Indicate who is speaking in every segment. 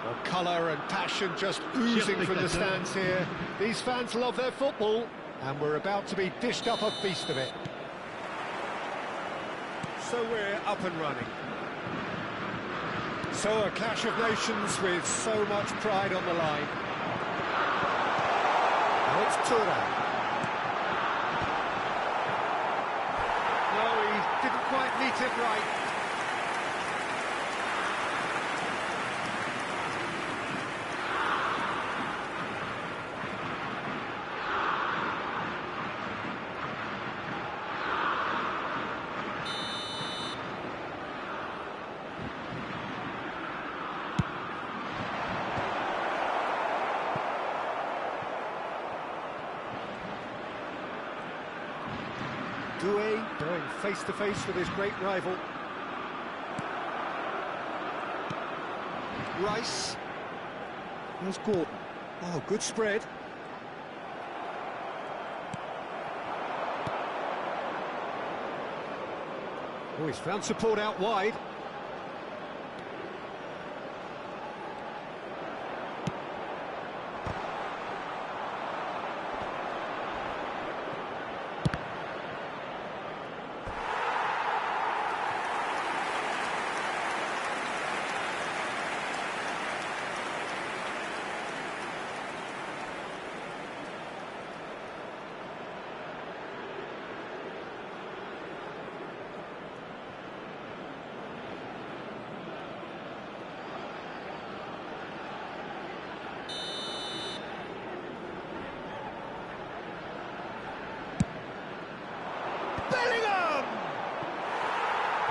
Speaker 1: Well, colour and passion just oozing from the stands here. These fans love their football, and we're about to be dished up a feast of it. So we're up and running. So a clash of nations with so much pride on the line. Now it's Thuram. No, he didn't quite meet it right. Doué going face-to-face with his great rival. Rice. There's Gordon. Oh, good spread. Oh, he's found support out wide.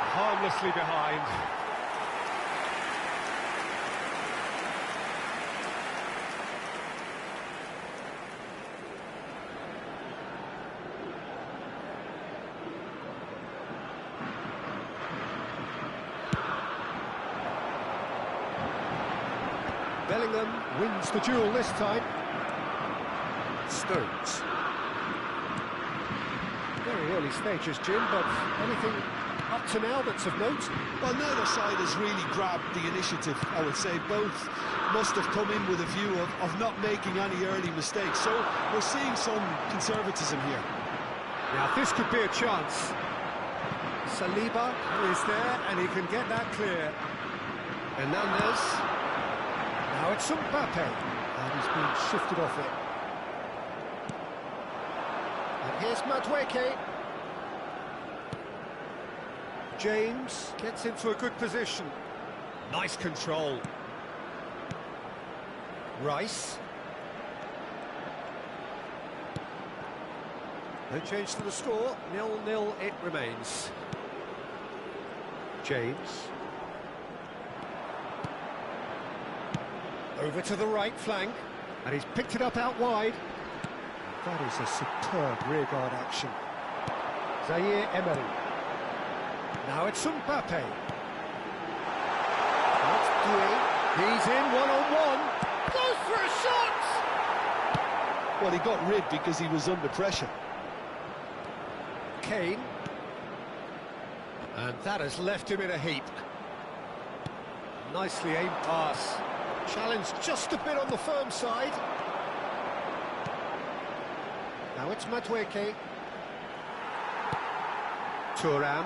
Speaker 1: Harmlessly behind. Bellingham wins the duel this time. Stones. Very early stages, Jim, but anything up to now that's of note?
Speaker 2: Well, neither side has really grabbed the initiative, I would say. Both must have come in with a view of not making any early mistakes. So we're seeing some conservatism here.
Speaker 1: Now, this could be a chance. Saliba is there, and he can get that clear. Hernandez. Now it's Mbappe, and he's been shifted off it. And here's Madueke. James gets into a good position. Nice control. Rice. No change to the score. 0-0 it remains. James. Over to the right flank. And he's picked it up out wide. That is a superb rearguard action. Zaire Emery. Now it's Mbappe. That's Doué. He's in one-on-one. Goes for a shot!
Speaker 2: Well, he got rid because he was under pressure.
Speaker 1: Kane. And that has left him in a heap. Nicely aimed pass. Challenged just a bit on the firm side. Now it's Madueke. Thuram.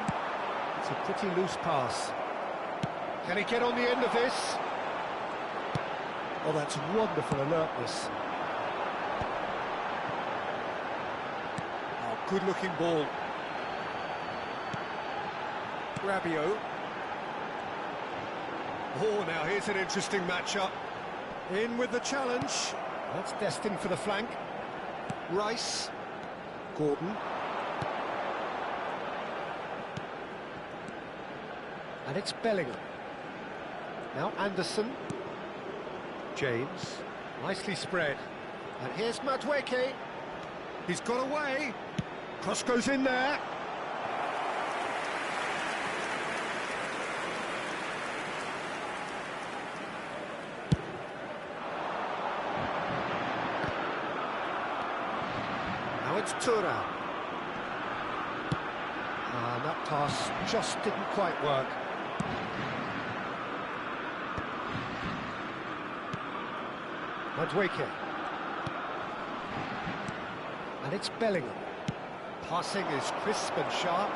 Speaker 1: It's a pretty loose pass. Can he get on the end of this? Oh, that's wonderful alertness. Oh, good-looking ball. Rabiot. Oh, now here's an interesting matchup. In with the challenge. That's destined for the flank. Rice. Gordon. And it's Bellingham. Now Anderson. James. Nicely spread. And here's Madueke. He's got away. Cross goes in there. Now it's Thuram. That pass just didn't quite work. Madueke. And it's Bellingham. Passing is crisp and sharp.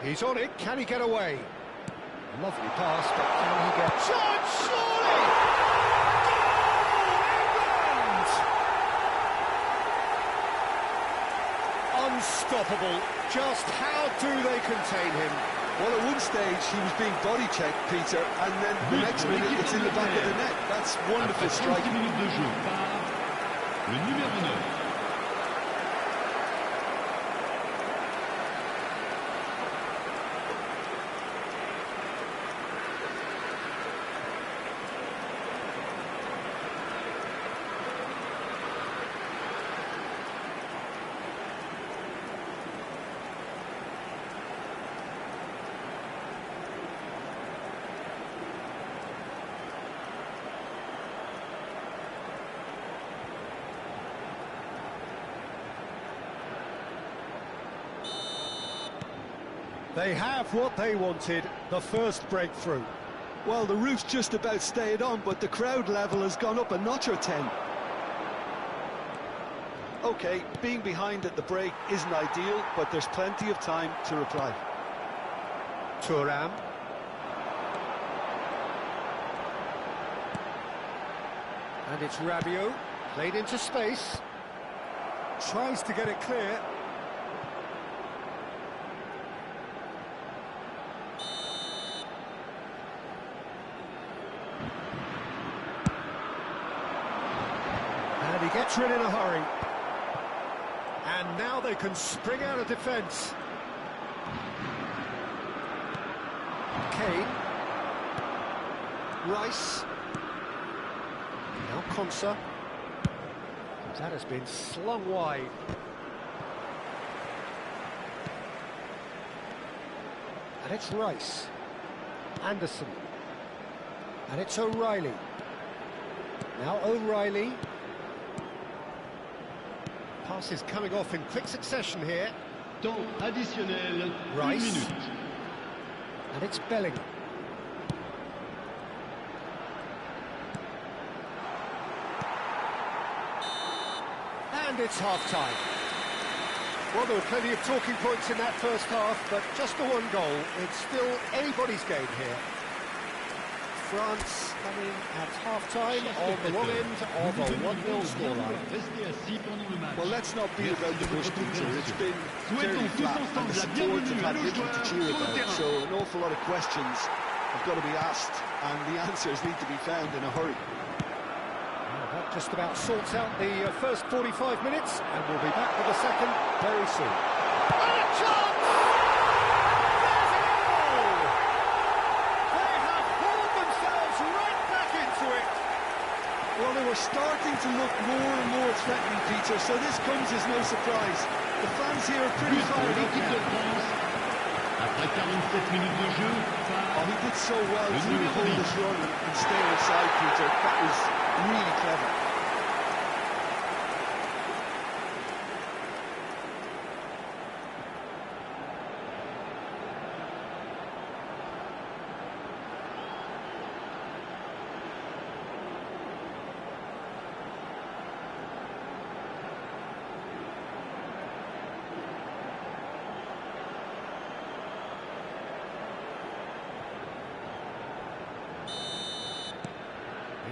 Speaker 1: He's on it, can he get away? Lovely pass, but can he get... Shot, surely! Goal, England! Unstoppable. Just how do they contain him?
Speaker 2: Well, at one stage he was being body checked, Peter, and then the next minute it's in the back of the net. That's wonderful striking.
Speaker 3: Le numéro 9.
Speaker 1: They have what they wanted, the first breakthrough.
Speaker 2: Well, the roof's just about stayed on, but the crowd level has gone up a notch or 10. OK, being behind at the break isn't ideal, but there's plenty of time to reply.
Speaker 1: Thuram. And it's Rabiot, played into space. Tries to get it clear. And he gets rid in a hurry. And now they can spring out of defence. Kane. Rice. Now Konsa. That has been slung wide. And it's Rice. Anderson. And it's O'Reilly. Now O'Reilly. Pass is coming off in quick succession here.
Speaker 3: Temps additionnel,
Speaker 1: Rice.
Speaker 3: 1 minute.
Speaker 1: And it's Bellingham. And it's half-time. Well, there were plenty of talking points in that first half, but just the one goal. It's still anybody's game here. France coming at half-time on the wrong end of a 1-0 scoreline.
Speaker 2: Well, let's not be about the bush, Peter. It's been fairly flat, and the support have had little to cheer about, so an awful lot of questions have got to be asked, and the answers need to be found in a hurry.
Speaker 1: Well, that just about sorts out the first 45 minutes, and we'll be back with the second very soon. And a chance! There's a goal! They have hauled themselves right back into it.
Speaker 2: Well, they were starting to look more and more threatening, Peter, so this comes as no surprise. The fans here are pretty
Speaker 3: But pour
Speaker 2: fired up
Speaker 3: l'équipe de
Speaker 2: now.
Speaker 3: France. Après 47 minutes de jeu,
Speaker 2: Oh, he did so well
Speaker 3: Le
Speaker 2: to
Speaker 3: numéro
Speaker 2: hold
Speaker 3: 10.
Speaker 2: this run and stay inside, Peter. That was really clever.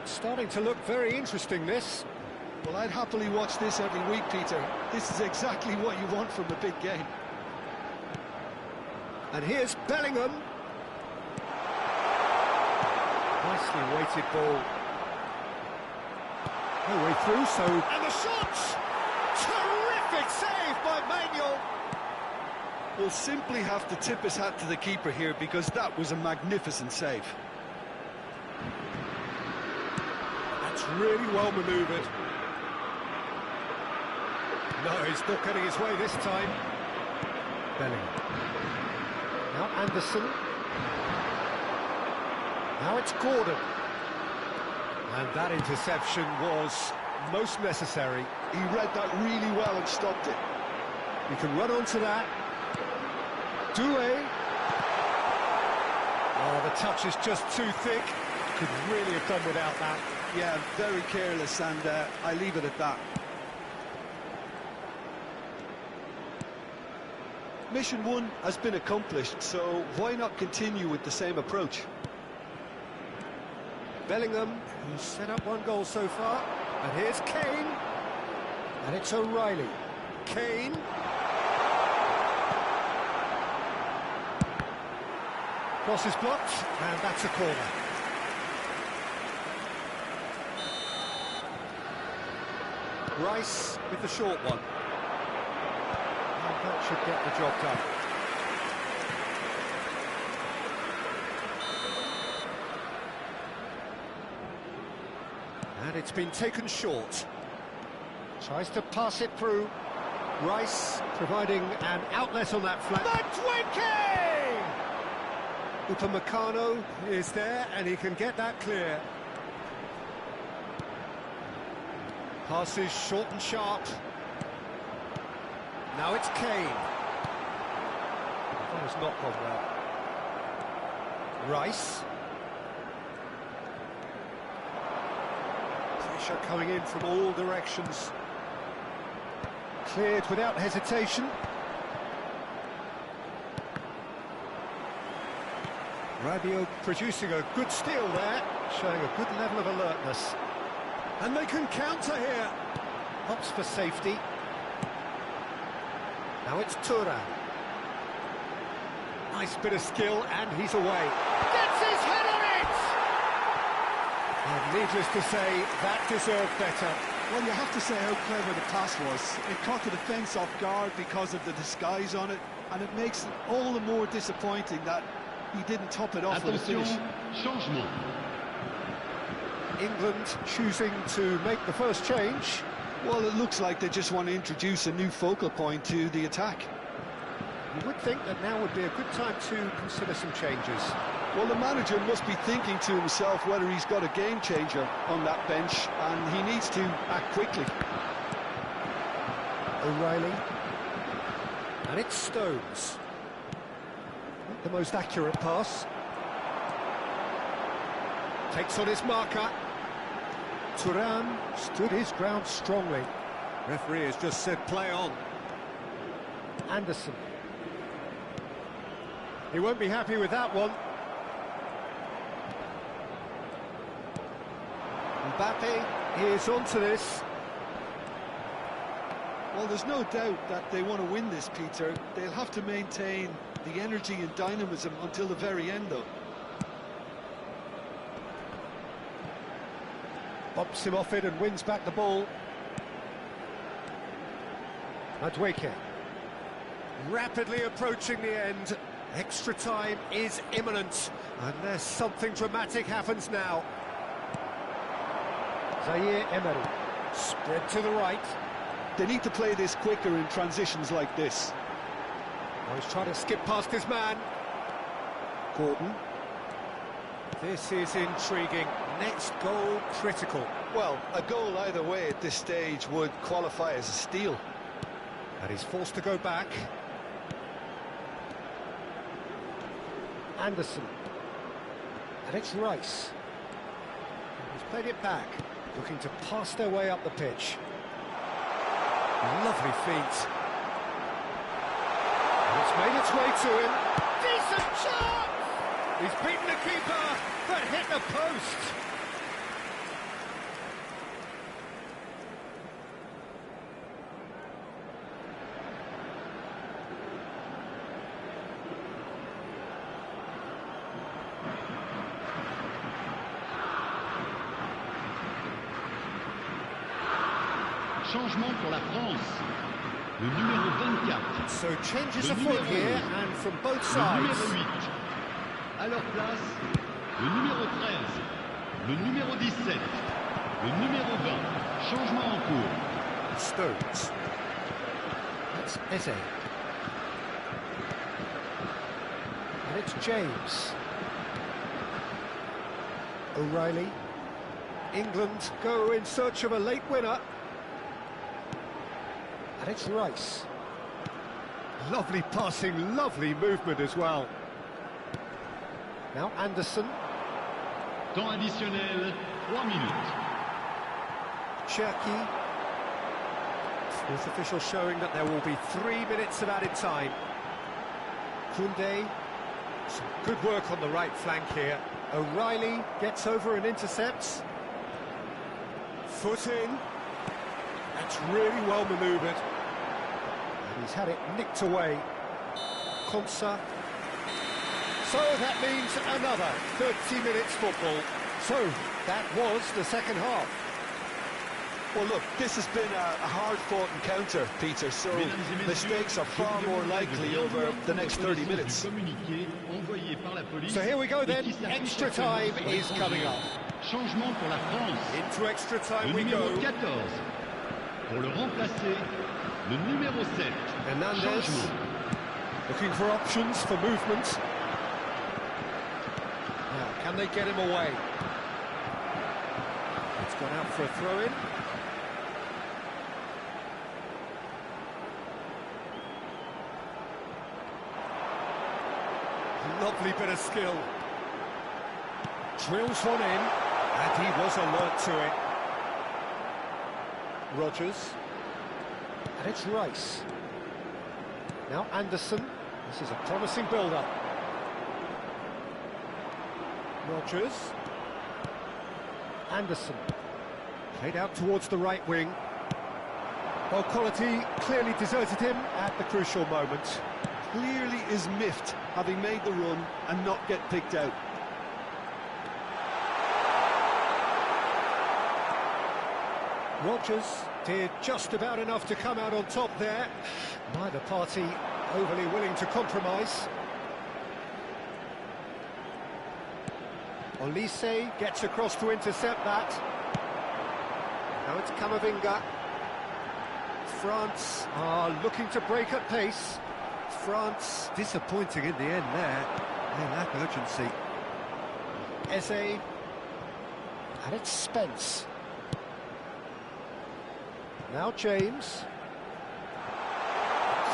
Speaker 1: It's starting to look very interesting, this.
Speaker 2: Well, I'd happily watch this every week, Peter. This is exactly what you want from a big game.
Speaker 1: And here's Bellingham. Nicely weighted ball. No way through, so... And the shot! Terrific save by Manuel.
Speaker 2: We'll simply have to tip his hat to the keeper here because that was a magnificent save.
Speaker 1: That's really well manoeuvred. No, he's not getting his way this time. Bellingham. Now Anderson. Now it's Gordon. And that interception was most necessary.
Speaker 2: He read that really well and stopped it.
Speaker 1: You can run onto that. Doué. Oh, the touch is just too thick. could really have done without that.
Speaker 2: Yeah, very careless, and I leave it at that. Mission 1 has been accomplished, so why not continue with the same approach?
Speaker 1: Bellingham, who's set up one goal so far. And here's Kane. And it's O'Reilly. Kane. Cross is blocked, and that's a corner. Rice with the short one. And that should get the job done. And it's been taken short. Tries to pass it through. Rice providing an outlet on that flank. Upamecano is there, and he can get that clear. Passes short and sharp. Now it's Kane. That has not gone well. Rice. Pressure coming in from all directions. Cleared without hesitation. Rabiot producing a good steal there, showing a good level of alertness. And they can counter here. Opts for safety. Now it's Thuram. Nice bit of skill, and he's away. Gets his head on it! And needless to say, that deserved better.
Speaker 2: Well, you have to say how clever the pass was. It caught the defence off guard because of the disguise on it, and it makes it all the more disappointing that he didn't top it off with a finish.
Speaker 3: Changement.
Speaker 1: England choosing to make the first change.
Speaker 2: Well, it looks like they just want to introduce a new focal point to the attack.
Speaker 1: You would think that now would be a good time to consider some changes.
Speaker 2: Well, the manager must be thinking to himself whether he's got a game changer on that bench, and he needs to act quickly.
Speaker 1: O'Reilly. And it's Stones. Not the most accurate pass. Takes on his marker. Thuram stood his ground strongly. Referee has just said play on. Anderson. He won't be happy with that one. Mbappe is onto this.
Speaker 2: Well, there's no doubt that they want to win this, Peter. They'll have to maintain the energy and dynamism until the very end, though.
Speaker 1: Bumps him off it and wins back the ball. Madueke. Rapidly approaching the end. Extra time is imminent. Unless something dramatic happens now. Zaire Emery. Spread to the right.
Speaker 2: They need to play this quicker in transitions like this.
Speaker 1: Oh, he's trying to skip past his man. Gordon. This is intriguing. Next goal critical.
Speaker 2: Well, a goal either way at this stage would qualify as a steal.
Speaker 1: And he's forced to go back. Anderson. And it's Rice. He's played it back, looking to pass their way up the pitch. Lovely feet. And it's made its way to him. Decent shot! He's beaten the keeper, but hit the post.
Speaker 3: Changement pour la France. Le numéro 24.
Speaker 1: So changes afoot here, and from both
Speaker 3: Le
Speaker 1: sides.
Speaker 3: numéro 8. À leur place, le numéro 13. Le numéro 17. Le numéro 20. Changement en cours.
Speaker 1: Stones. That's Eze. And it's James. O'Reilly. England go in search of a late winner. And it's Rice. Lovely passing, lovely movement as well. Now Anderson.
Speaker 3: Temps additionnel, 3 minutes.
Speaker 1: Cherki. Fourth official showing that there will be 3 minutes of added time. Koundé. Some good work on the right flank here. O'Reilly gets over and intercepts. Foot in. That's really well manoeuvred. And he's had it nicked away. Konsa. So that means another 30 minutes football. So that was the second half.
Speaker 2: Well, look, this has been a hard-fought encounter, Peter, so mistakes are far more likely over the next 30 minutes.
Speaker 1: So here we go then, extra time is coming up.
Speaker 3: Changement pour la France.
Speaker 1: Into extra time we go.
Speaker 3: Le numéro 14. Pour le remplacer, le numéro 7.
Speaker 1: Hernandez. Looking for options for movement. Now, can they get him away? It's gone out for a throw-in. Lovely bit of skill. Drills one in, and he was alert to it. Rodgers. And it's Rice. Now Anderson. This is a promising build-up. Rodgers. Anderson. Played out towards the right wing. Well, quality clearly deserted him at the crucial moment.
Speaker 2: Clearly is miffed, having made the run and not get picked out.
Speaker 1: Rodgers did just about enough to come out on top there. Neither party overly willing to compromise. Olise gets across to intercept that. Now it's Camavinga. France are looking to break at pace. France disappointing in the end there. They lack urgency. Eze. And it's Spence. Now James.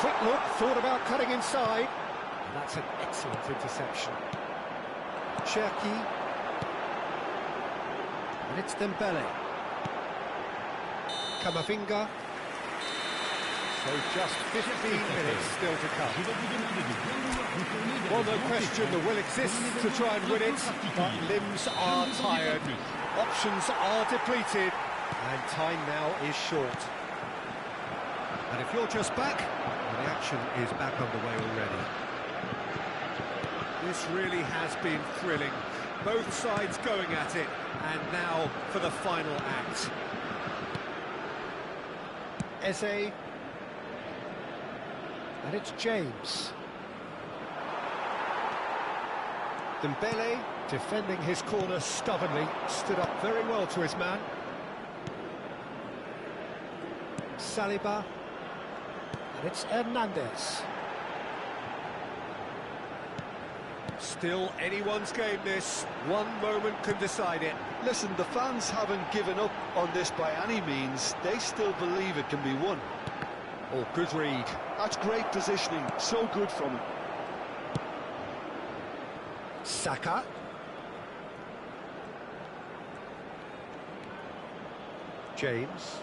Speaker 1: Quick look, thought about cutting inside. And that's an excellent interception. Cherki. And it's Dembele. Camavinga. So just 15 minutes still to come. Well, no question the will exists to try and win it, but limbs are tired, options are depleted, and time now is short. And if you're just back, well, the action is back underway already. This really has been thrilling. Both sides going at it, and now for the final act. Eze. And it's James. Dembele, defending his corner stubbornly, stood up very well to his man. Saliba. And it's Hernandez. Still anyone's game this. One moment can decide it.
Speaker 2: Listen, the fans haven't given up on this by any means. They still believe it can be won.
Speaker 1: Oh, good read.
Speaker 2: That's great positioning. So good from him.
Speaker 1: Saka. James.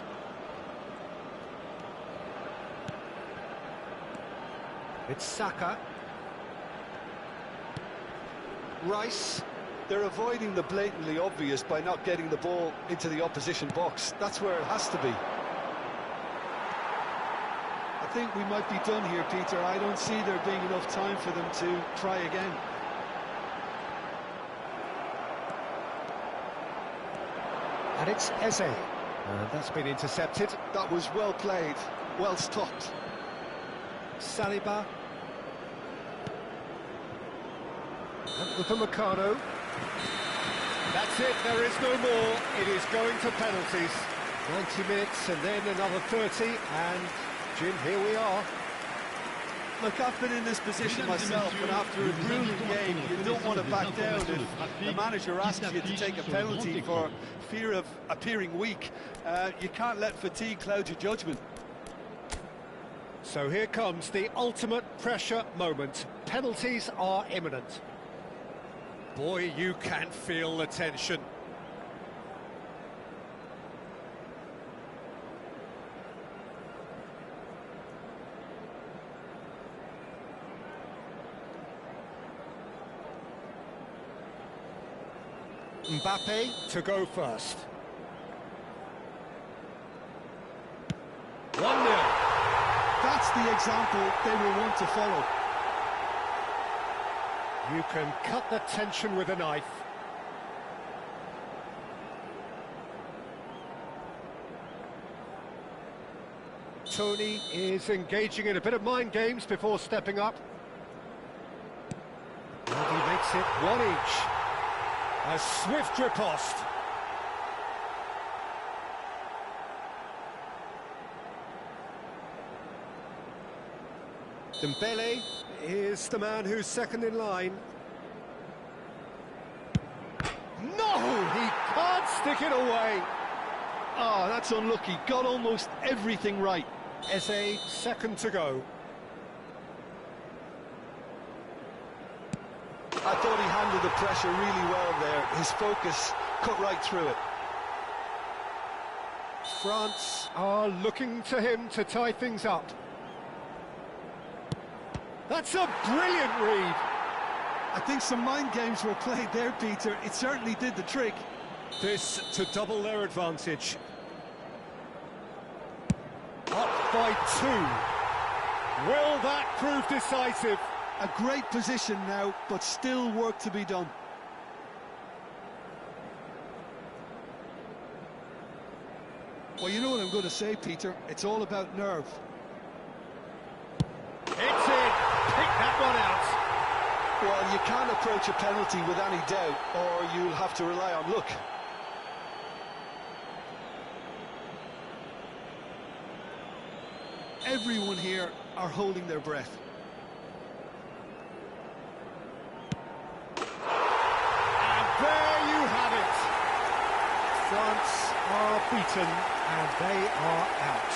Speaker 1: It's Saka. Rice.
Speaker 2: They're avoiding the blatantly obvious by not getting the ball into the opposition box. That's where it has to be. I think we might be done here, Peter. I don't see there being enough time for them to try again.
Speaker 1: And it's Eze. That's been intercepted.
Speaker 2: That was well played, well stopped.
Speaker 1: Saliba. And Upamecano. That's it, there is no more. It is going to penalties. 90 minutes and then another 30, and Jim, here we are.
Speaker 2: Look, I've been in this position myself, and after a brilliant game, you don't want to back down if the manager asks you to take a penalty for fear of appearing weak. You can't let fatigue cloud your judgment.
Speaker 1: So here comes the ultimate pressure moment. Penalties are imminent. Boy, you can feel the tension. Mbappe to go first. 1-0.
Speaker 2: That's the example they will want to follow.
Speaker 1: You can cut the tension with a knife. Tony is engaging in a bit of mind games before stepping up. And he makes it one each. A swift riposte. Dembele is the man who's second in line. No! He can't stick it away.
Speaker 2: Oh, that's unlucky. Got almost everything right.
Speaker 1: Eze, second to go.
Speaker 2: I thought he handled the pressure really well there. His focus cut right through it.
Speaker 1: France are looking to him to tie things up. That's a brilliant read.
Speaker 2: I think some mind games were played there, Peter. It certainly did the trick.
Speaker 1: This to double their advantage. Up by 2. Will that prove decisive?
Speaker 2: A great position now, but still work to be done. Well, you know what I'm going to say, Peter. It's all about nerve.
Speaker 1: It's in. Pick that one out.
Speaker 2: Well, you can't approach a penalty with any doubt, or you'll have to rely on luck. Everyone here are holding their breath.
Speaker 1: And there you have it. France are beaten and they are out.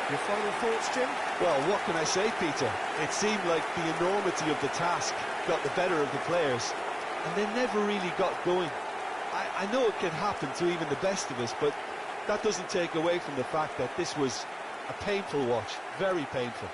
Speaker 1: Your final thoughts, Jim?
Speaker 2: Well, what can I say, Peter? It seemed like the enormity of the task got the better of the players, and they never really got going. I know it can happen to even the best of us, but that doesn't take away from the fact that this was a painful watch, very painful.